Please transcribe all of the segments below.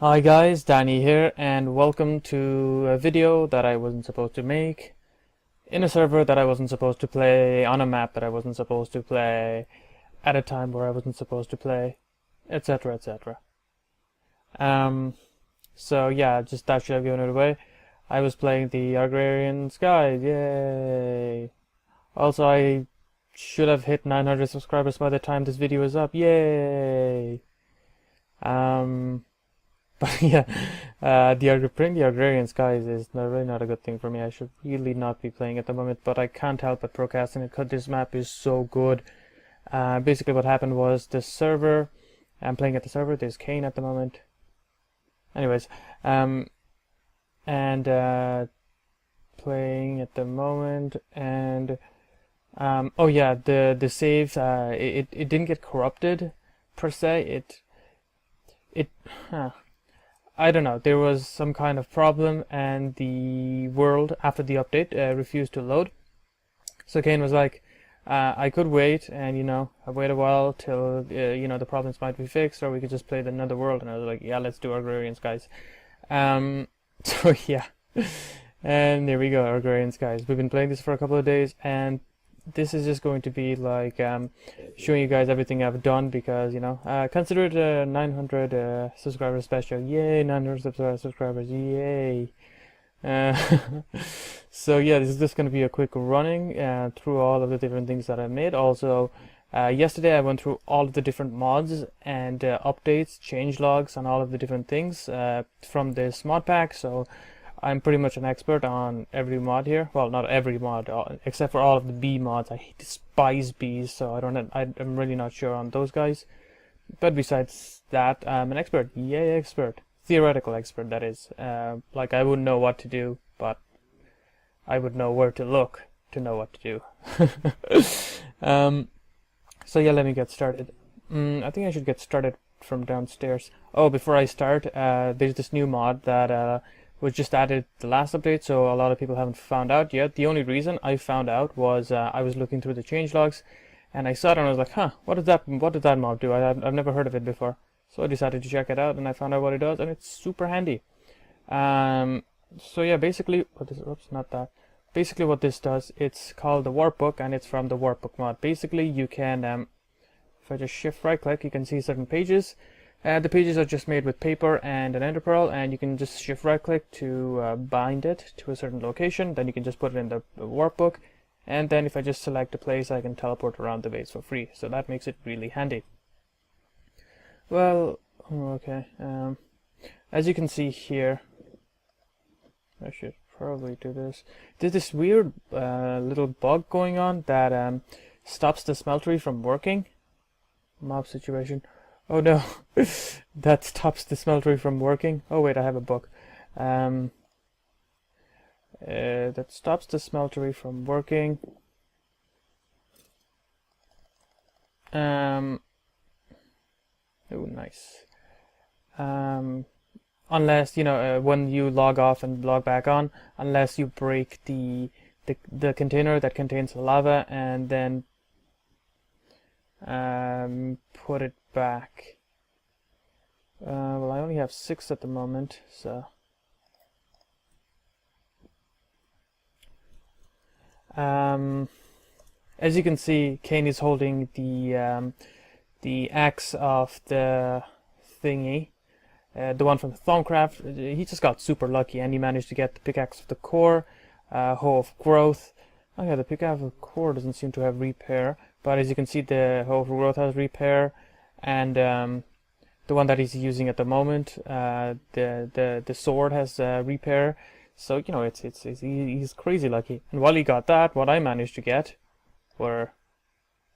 Hi guys, Danny here, and welcome to a video that I wasn't supposed to make, in a server that I wasn't supposed to play, on a map that I wasn't supposed to play, at a time where I wasn't supposed to play, etc, etc. Um, so yeah, just that should have given it away. I was playing the Argrarian Skies, yay! Also, I should have hit 900 subscribers by the time this video is up, yay! Um, But yeah, playing the Argrarian Skies is really not a good thing for me. I should really not be playing at the moment, but I can't help but procrastinate because this map is so good. Basically what happened was the server, I'm playing at the server, there's Kane at the moment. Anyways, and playing at the moment, and oh yeah, the saves, it didn't get corrupted per se. It I don't know, there was some kind of problem and the world after the update refused to load. So Kane was like, I could wait and I wait a while till the problems might be fixed, or we could just play another world. And I was like, yeah, let's do Argrarian Skies. So yeah, and there we go, Argrarian Skies. We've been playing this for a couple of days, and this is just going to be like showing you guys everything I've done because consider it a 900 subscriber special. Yay, 900 subscribers, yay. uh, so yeah, this is just going to be a quick running through all of the different things that I made. Also, yesterday I went through all of the different mods and updates, change logs on all of the different things from this mod pack. So I'm pretty much an expert on every mod here. Well, not every mod, except for all of the B mods. I despise Bs, so I'm really not sure on those guys. But besides that, I'm an expert. Yay, expert. Theoretical expert, that is. Like, I wouldn't know what to do, but I would know where to look to know what to do. So yeah, let me get started. I think I should get started from downstairs. Oh, before I start, there's this new mod that was just added the last update, so a lot of people haven't found out yet. The only reason I found out was I was looking through the changelogs, and I saw it and I was like, huh, what did that mod do? I've never heard of it before. So I decided to check it out, and I found out what it does, and it's super handy. So yeah, basically, oops, not that. Basically what this does, it's called the workbook, and it's from the workbook mod. Basically, you can, if I just shift right click, you can see certain pages. The pages are just made with paper and an ender pearl, and you can just shift right click to bind it to a certain location. Then you can just put it in the workbook, and then if I just select a place, I can teleport around the base for free. So that makes it really handy. Well, okay, as you can see here, I should probably do this. There's this weird little bug going on that stops the smeltery from working. Mob situation. Oh no, that stops the smeltery from working. Oh wait, I have a book. That stops the smeltery from working. Oh, nice. Unless when you log off and log back on, unless you break the container that contains the lava and then put it back. Well, I only have 6 at the moment, so as you can see, Kane is holding the axe of the thingy, the one from Thaumcraft. He just got super lucky, and he managed to get the pickaxe of the core, hoe of growth. Oh yeah, the pickaxe of the core doesn't seem to have repair, but as you can see, the hoe of growth has repair, and the one that he's using at the moment, the sword has repair. So he's crazy lucky. And while he got that, what I managed to get were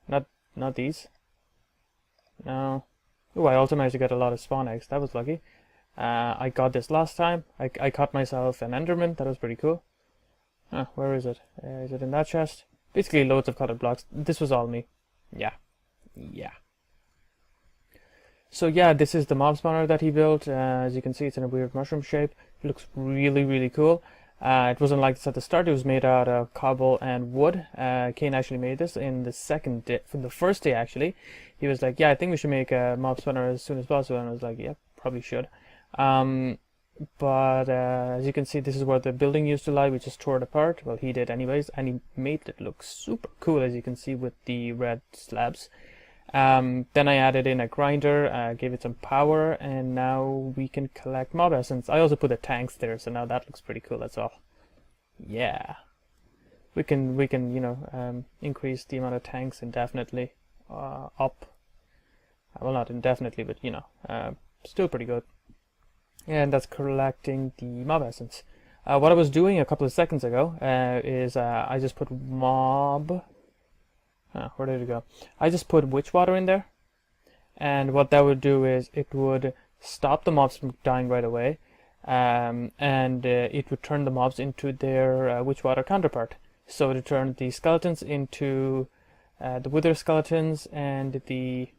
not these. No. Oh, I also managed to get a lot of spawn eggs. That was lucky. I got this last time. I caught myself an enderman. That was pretty cool. Where is it? Is it in that chest? Basically loads of colored blocks. This was all me. Yeah. So yeah, this is the mob spawner that he built. As you can see, it's in a weird mushroom shape. It looks really, really cool. It wasn't like this at the start. It was made out of cobble and wood. Kane actually made this in the second day, from the first day actually. He was like, yeah, I think we should make a mob spawner as soon as possible. And I was like, yeah, probably should. But as you can see, this is where the building used to lie. We just tore it apart. Well, he did anyways, and he made it look super cool, as you can see, with the red slabs. Then I added in a grinder, gave it some power, and now we can collect mob essence. I also put the tanks there, so now that looks pretty cool as well. Yeah, we can increase the amount of tanks indefinitely up. Well, not indefinitely, but still pretty good. And that's collecting the mob essence. What I was doing a couple of seconds ago is I just put mob. Where did it go? I just put witch water in there, and what that would do is it would stop the mobs from dying right away, and it would turn the mobs into their witch water counterpart. So it would turn the skeletons into the wither skeletons, and the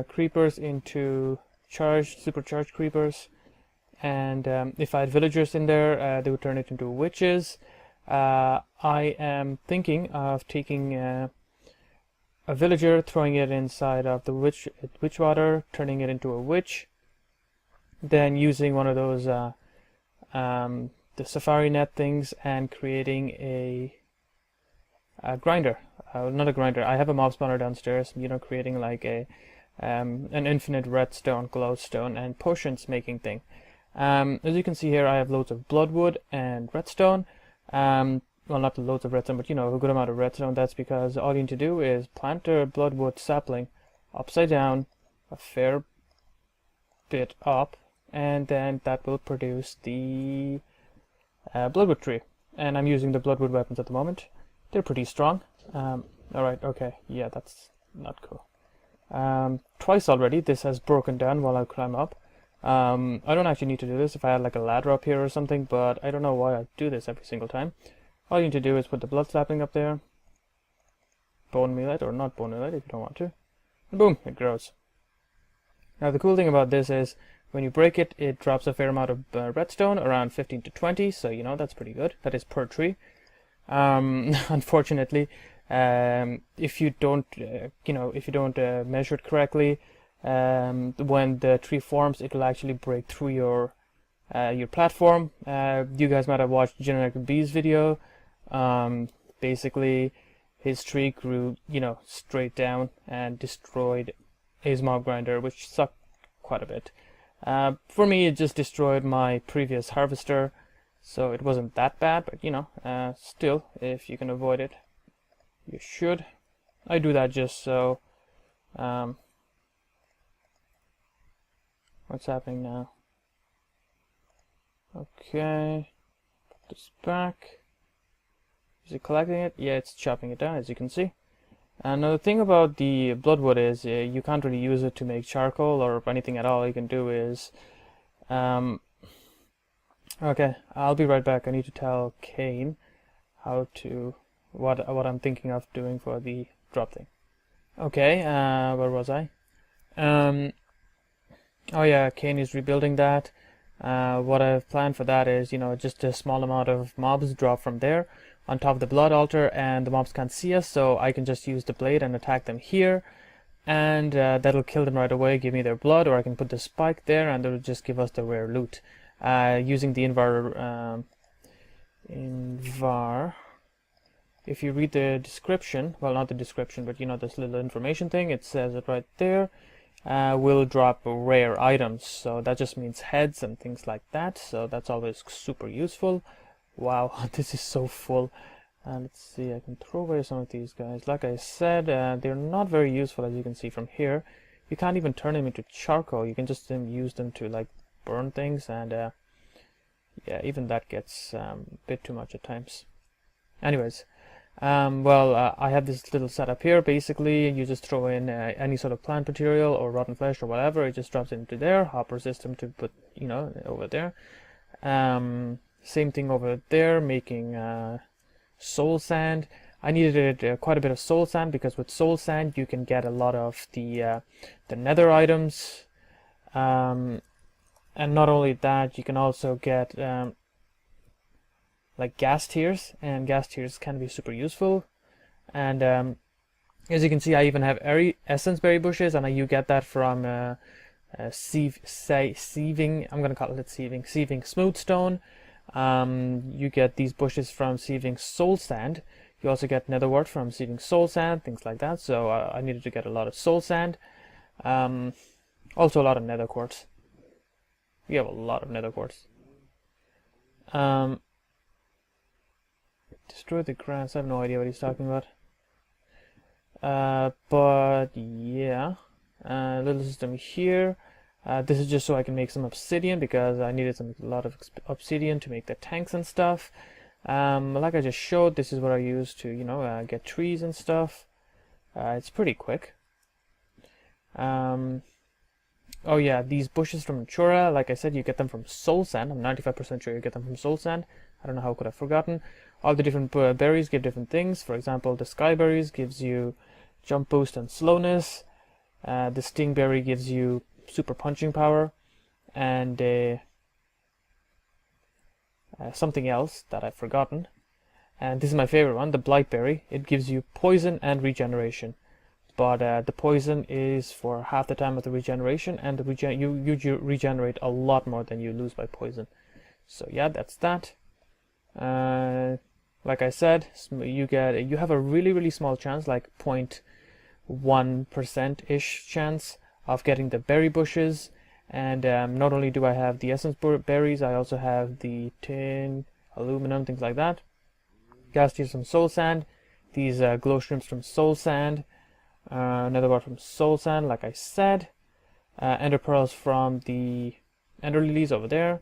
creepers into supercharged creepers. And if I had villagers in there, they would turn it into witches. I am thinking of taking a villager, throwing it inside of the witch water, turning it into a witch, then using one of those the safari net things and creating a grinder. Not a grinder. I have a mob spawner downstairs. Creating like an infinite redstone, glowstone, and potions making thing. As you can see here, I have loads of bloodwood and redstone. Well, not loads of redstone, but a good amount of redstone. That's because all you need to do is plant a bloodwood sapling upside down, a fair bit up, and then that will produce the bloodwood tree. And I'm using the bloodwood weapons at the moment. They're pretty strong. Alright, okay, yeah, that's not cool. Twice already this has broken down while I climb up. I don't actually need to do this if I had like a ladder up here or something, but I don't know why I do this every single time. All you need to do is put the blood sapling up there, bone meal it, or not bone meal it if you don't want to, and boom, it grows. Now the cool thing about this is when you break it, it drops a fair amount of redstone, around 15 to 20, so that's pretty good. That is per tree. Unfortunately, if you don't measure it correctly, when the tree forms, it will actually break through your platform. You guys might have watched Generic B's video. Basically, his tree grew, straight down and destroyed his mob grinder, which sucked quite a bit. For me, it just destroyed my previous harvester, so it wasn't that bad. But still, if you can avoid it, you should. I do that just so. What's happening now? Okay, put this back. Is it collecting it? Yeah, it's chopping it down, as you can see. And the thing about the bloodwood is you can't really use it to make charcoal or anything at all. You can do is okay, I'll be right back. I need to tell Kane what I'm thinking of doing for the drop thing. Okay, where was I? Oh yeah, Kane is rebuilding that. What I've planned for that is, just a small amount of mobs drop from there on top of the blood altar, and the mobs can't see us, so I can just use the blade and attack them here, and that'll kill them right away, give me their blood, or I can put the spike there and it'll just give us the rare loot. Using the invar, if you read the description, well, not the description, but this little information thing, it says it right there. Will drop rare items, so that just means heads and things like that, so that's always super useful. Wow, this is so full. Let's see, I can throw away some of these guys. Like I said, they're not very useful, as you can see from here. You can't even turn them into charcoal. You can just use them to like burn things, and yeah, even that gets a bit too much at times. Anyways, I have this little setup here. Basically, you just throw in any sort of plant material or rotten flesh or whatever. It just drops into there. Hopper system to put, over there. Same thing over there, making soul sand. I needed quite a bit of soul sand because with soul sand you can get a lot of the nether items. And not only that, you can also get like gas tiers, and gas tiers can be super useful. And as you can see, I even have essence berry bushes, and you get that from sieving. I'm gonna call it sieving smooth stone. You get these bushes from sieving soul sand. You also get nether wart from sieving soul sand, things like that. So I needed to get a lot of soul sand. Also a lot of nether quartz. We have a lot of nether quartz. Destroy the grass. I have no idea what he's talking about. But yeah, little system here. This is just so I can make some obsidian because I needed a lot of obsidian to make the tanks and stuff. Like I just showed, this is what I use to, you know, get trees and stuff. It's pretty quick. Oh yeah, these bushes from Chura, like I said, you get them from soul sand. I'm 95% sure you get them from soul sand. I don't know how could I have forgotten. All the different berries give different things. For example, the sky berries gives you jump boost and slowness. The stingberry gives you super punching power, and something else that I've forgotten. And this is my favorite one, the blightberry. It gives you poison and regeneration. But the poison is for half the time of the regeneration, and the you regenerate a lot more than you lose by poison. So yeah, that's that. Like I said, you have a really small chance, like 0.1% ish chance of getting the berry bushes. And not only do I have the essence berries, I also have the tin, aluminum, things like that. Ghastly from soul sand, these glow shrimps from soul sand. Another one from soul sand, like I said. Ender pearls from the ender lilies over there.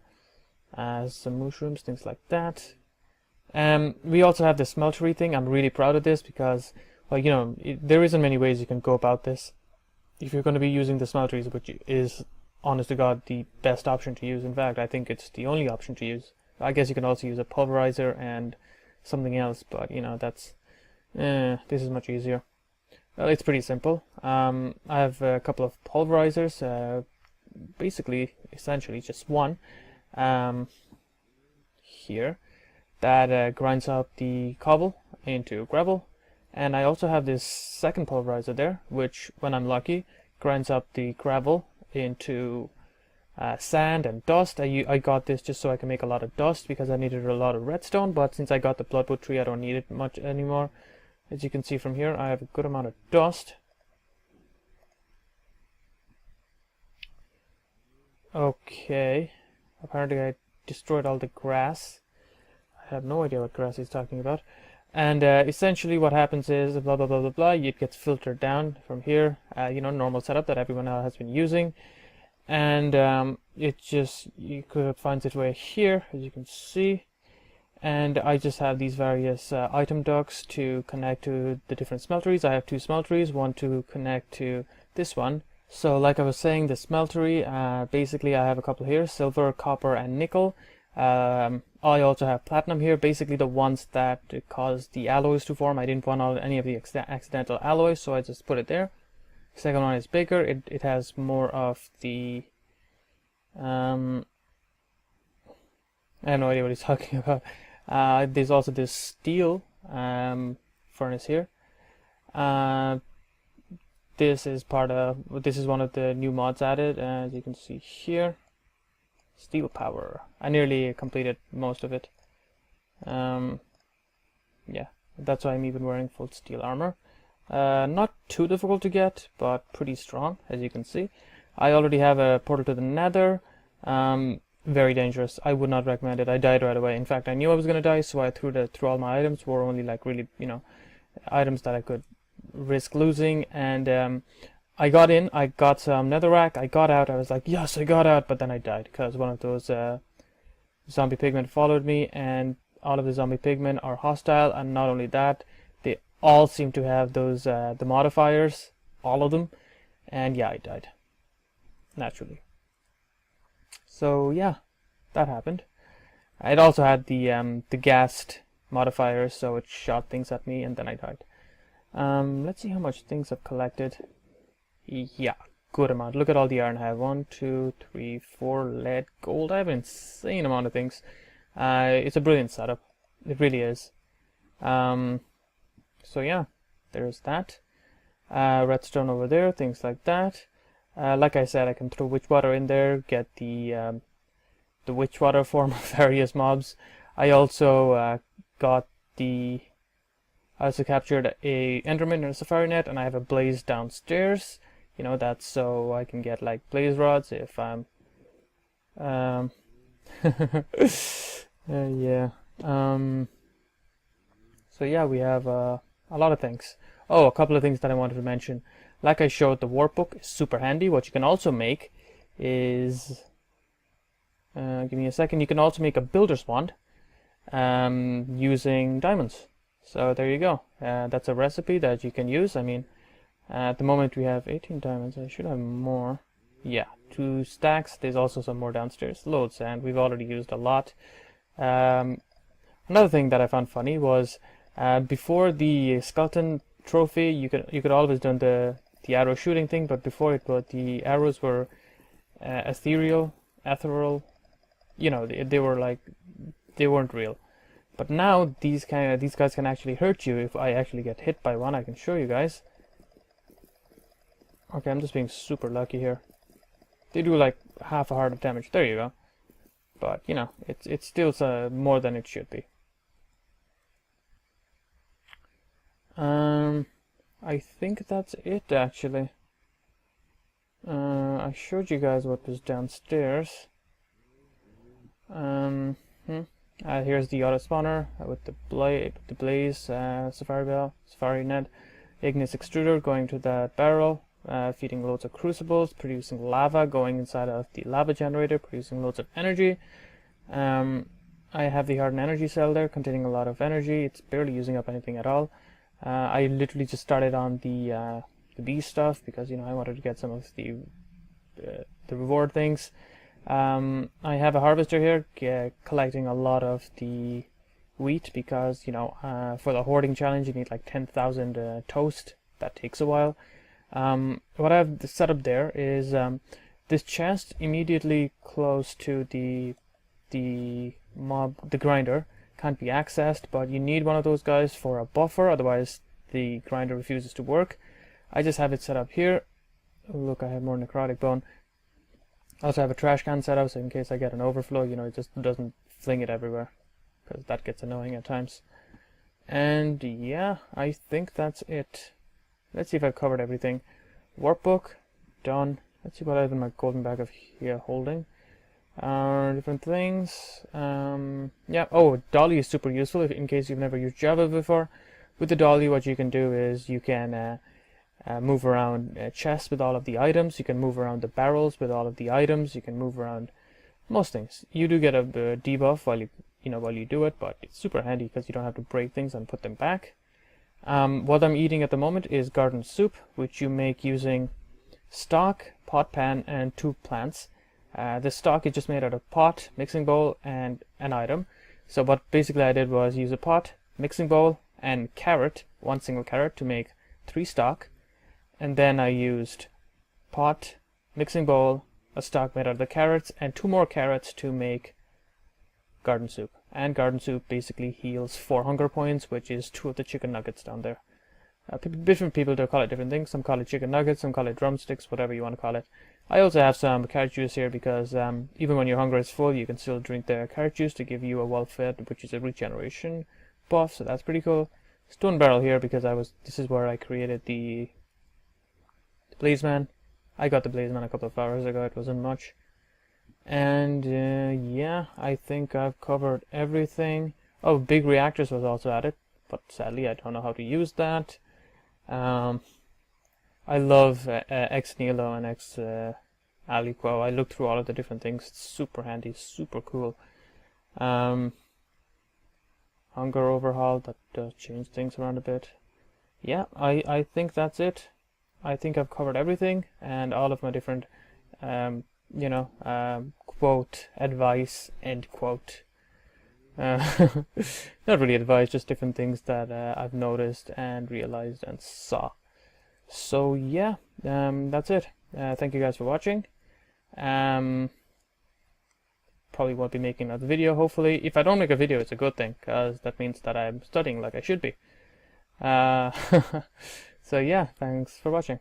Some mushrooms, things like that. We also have the smeltery thing. I'm really proud of this because, well, you know, there isn't many ways you can go about this. If you're going to be using the smelteries, which is, honest to God, the best option to use. In fact, I think it's the only option to use. I guess you can also use a pulverizer and something else, but, you know, that's, this is much easier. Well, it's pretty simple. I have a couple of pulverizers, basically, essentially just one, here, that grinds up the cobble into gravel. And I also have this second pulverizer there, which, when I'm lucky, grinds up the gravel into sand and dust. I got this just so I can make a lot of dust because I needed a lot of redstone, but since I got the bloodwood tree, I don't need it much anymore. As you can see from here, I have a good amount of dust. Okay, apparently I destroyed all the grass. I have no idea what grass he's talking about. And essentially what happens is blah blah blah blah blah, it gets filtered down from here, you know, normal setup that everyone else has been using. And it just, you could find its way here, as you can see. And I just have these various item ducts to connect to the different smelteries. I have two smelteries, one to connect to this one. So like I was saying, the smeltery, basically I have a couple here, silver, copper and nickel. I also have platinum here, basically the ones that cause the alloys to form. I didn't want any of the accidental alloys, so I just put it there. Second one is bigger, it has more of the I have no idea what he's talking about. There's also this steel furnace here. This is one of the new mods added, as you can see here. Steel power. I nearly completed most of it. Yeah, that's why I'm even wearing full steel armor. Not too difficult to get, but pretty strong, as you can see. I already have a portal to the nether. Very dangerous. I would not recommend it. I died right away. In fact, I knew I was gonna die, so I threw all my items. Were only like really, you know, items that I could risk losing. And I got in. I got some netherrack. I got out. I was like, yes, I got out. But then I died because one of those zombie pigmen followed me, and all of the zombie pigmen are hostile. And not only that, they all seem to have those the modifiers, all of them. And yeah, I died naturally. So yeah, that happened. It also had the gassed modifiers, so it shot things at me, and then I died. Let's see how much things I've collected. Yeah, good amount. Look at all the iron I have. 1, 2, 3, 4 lead, gold. I have an insane amount of things. It's a brilliant setup. It really is. So yeah, there's that. Redstone over there, things like that. Like I said, I can throw witch water in there, get the witch water form of various mobs. I also got the I also captured a enderman in a safari net, and I have a blaze downstairs. You know, that's so I can get like blaze rods if I'm yeah. So yeah, we have a lot of things. Oh, a couple of things that I wanted to mention. Like I showed, the workbook is super handy. What you can also make is give me a second. You can also make a builder's wand using diamonds. So there you go. That's a recipe that you can use. I mean, at the moment we have 18 diamonds. I should have more. Yeah, 2 stacks. There's also some more downstairs. Loads, and we've already used a lot. Another thing that I found funny was before the skeleton trophy, you could always done the arrow shooting thing, but before it, the arrows were ethereal. You know, they were like, they weren't real. But now these guys can actually hurt you if I actually get hit by one. I can show you guys. Okay, I'm just being super lucky here. They do like half a heart of damage. There you go. But you know, it's still more than it should be. I think that's it actually. I showed you guys what was downstairs. Here's the auto spawner with the blaze, safari bell, safari net, ignis extruder going to that barrel, feeding loads of crucibles, producing lava, going inside of the lava generator, producing loads of energy. I have the hardened energy cell there containing a lot of energy. It's barely using up anything at all. I literally just started on the bee stuff because, you know, I wanted to get some of the reward things. I have a harvester here collecting a lot of the wheat because, you know, for the hoarding challenge you need like 10,000 toast. That takes a while. What I've set up there is this chest immediately close to the grinder can't be accessed, but you need one of those guys for a buffer, otherwise the grinder refuses to work. I just have it set up here. Look, I have more necrotic bone. I also have a trash can set up, so in case I get an overflow, you know, it just doesn't fling it everywhere, because that gets annoying at times. And yeah, I think that's it. Let's see if I've covered everything. Workbook, done. Let's see what I have in my golden bag of here holding. Different things. Yeah. Oh, dolly is super useful in case you've never used Java before. With the dolly, what you can do is you can move around chests with all of the items. You can move around the barrels with all of the items. You can move around most things. You do get a debuff while you do it, but it's super handy because you don't have to break things and put them back. What I'm eating at the moment is garden soup, which you make using stock, pot pan, and 2 plants. The stock is just made out of pot, mixing bowl, and an item. So what basically I did was use a pot, mixing bowl, and carrot, 1 single carrot, to make 3 stock. And then I used pot, mixing bowl, a stock made out of the carrots, and 2 more carrots to make garden soup. And garden soup basically heals 4 hunger points, which is 2 of the chicken nuggets down there. Different people do call it different things. Some call it chicken nuggets, some call it drumsticks, whatever you want to call it. I also have some carrot juice here because even when your hunger is full, you can still drink the carrot juice to give you a well-fed, which is a regeneration buff, so that's pretty cool. Stone barrel here because this is where I created the Blaze Man. I got the Blaze Man a couple of hours ago, it wasn't much. And yeah, I think I've covered everything. Oh, big reactors was also added, but sadly I don't know how to use that. I love Ex Nihilo and Ex Aliquo. I looked through all of the different things. It's super handy, super cool. Hunger overhaul, that does change things around a bit. Yeah, I think that's it. I think I've covered everything and all of my different quote, advice, end quote. Not really advice, just different things that I've noticed and realized and saw. So yeah, that's it. Thank you guys for watching. Probably won't be making another video, hopefully. If I don't make a video, it's a good thing, because that means that I'm studying like I should be. So yeah, thanks for watching.